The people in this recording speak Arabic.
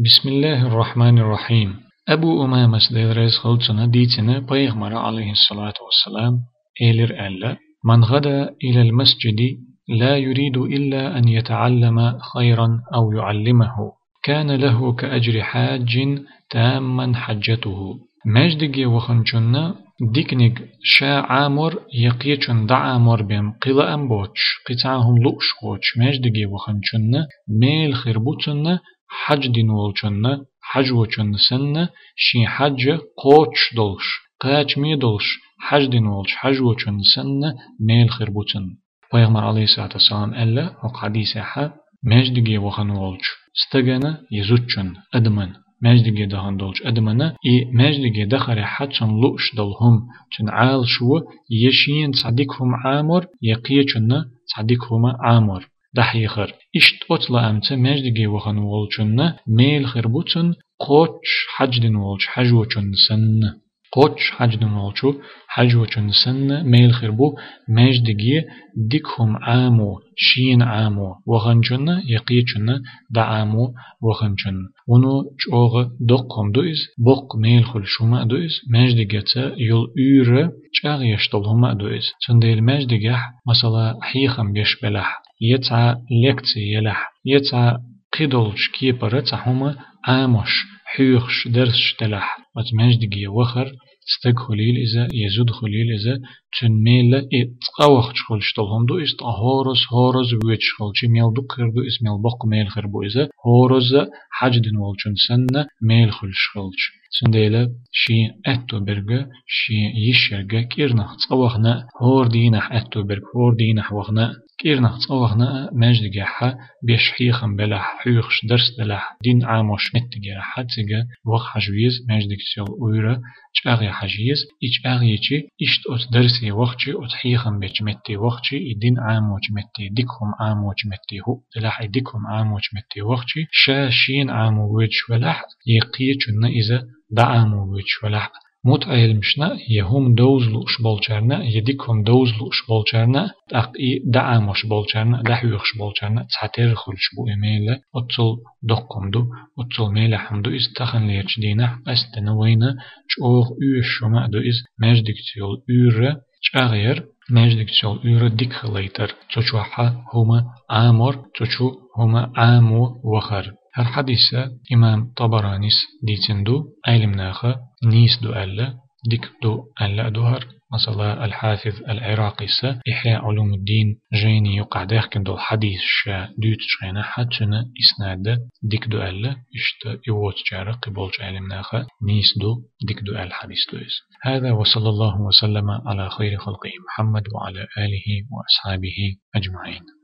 بسم الله الرحمن الرحيم. أبو أمامة سديريس خلصنا ديتنا بيغمر عليه الصلاة والسلام إيلر ألا من غدا إلى المسجد لا يريد إلا أن يتعلم خيرا أو يعلمه كان له كأجر حاج تاما حجته. مجدقي وخنشنا ديكنيك شا عامر يقيچن دا عامر بهم قلا أم بوش قطعهم لؤش بوش مجدقي وخنشنا ميل خربوتنا حج دين والچنا حج وچن سنة شي حج قوش دولش قاچ مي دولش حج دين والش حج وچن سنة ميل خربوتن. پیغمبر عليه الصلاة والسلام ألا وقحديث حا مجدقي وخن والش استغنى يزوچن أدمن مجدقي دهان دولش أدمنا مجدقي دخل حتشن لؤش دولهم چن عال شو يشين صديقهم عامر يقيچن صديقهم عامر دحيخر اشت أطلع أمت مجدقي وخن والچن ميل خربوتن قوش حج دين والش حج وچن سن قوش حج دين والشو حج وچن سن ميل خربو مجدقي ديكهم عامو شين عامو وخنچن يقيچن دعامو وخنچن ونو چوغ دقهم دوئز بق ميل خل شوما دوئز مجدقي تا يول ايره چاغ يشتلهما دوئز چنديل مجدقي مثلا حيخم بيشبلح يتع لكتي يلح يتع قدولش كيبرة هما آمش حيوخش درسش تلح وتمجدقي وخر استق خليل إذا يزود خليل إذا تنميل إتقاوخ خلش طلهم دو است هورز ويتش خلش ميل دو خردو اسميل بق ميل خربو إذا هورز حج دين والچن سنة ميل خلش خلش سنديلا شي أتو برغا شي يشرغا كيرنخ تصوخنا هور دينح أتو برغ هور دينح وخنا كيرنخ تصوخنا مجدقي حا بيش حيخم بلح حيوخش درس دلح دين عاموش متقي حتقا وخ حجويز مجدقي سيول ويرا چاغي حجيز إيش أغيتي إشت أت درسي وقتي أت حيخم بيش متي وقتي إدين عاموش متي ديكهم عاموش متي هو دلح إديكهم عاموش متي وقتي شاشين عامو ويتش ولح يقيتشن إذا دعامو ويتش ولح موت عيل مشنا يهم دوزلو شبالچرنا يديكهم دوزلو شبالچرنا تقي دعامو شبالچرنا دحيوخ شبالچرنا تحتر خلش بو إميلا أتصل دقم دو أتصل ميلا حمدو إز تخن ليرش دينا أستنوينا چوغ إيش شما دو إز مجدك تيول إيرا چاغير مجدك تيول إيرا ديك خليتر تشوحا هما عامر تشو هما عامو وخر. هر حديثة إمام طبرانيس ديتندو أيلمناخا نيس دو ألا ديك دو ألا دوهر مثلا الحافظ العراقي إحياء علوم الدين جيني يقع داخل دو الحديث شا دوت شغينا حتشنا إسناد ديك دو ألا إشتا إيوات جارة قبولش أيلمناخا نيس دو ديك دو ألا حديث دويس. هذا وصلى الله وسلم على خير خلقه محمد وعلى آله وأصحابه أجمعين.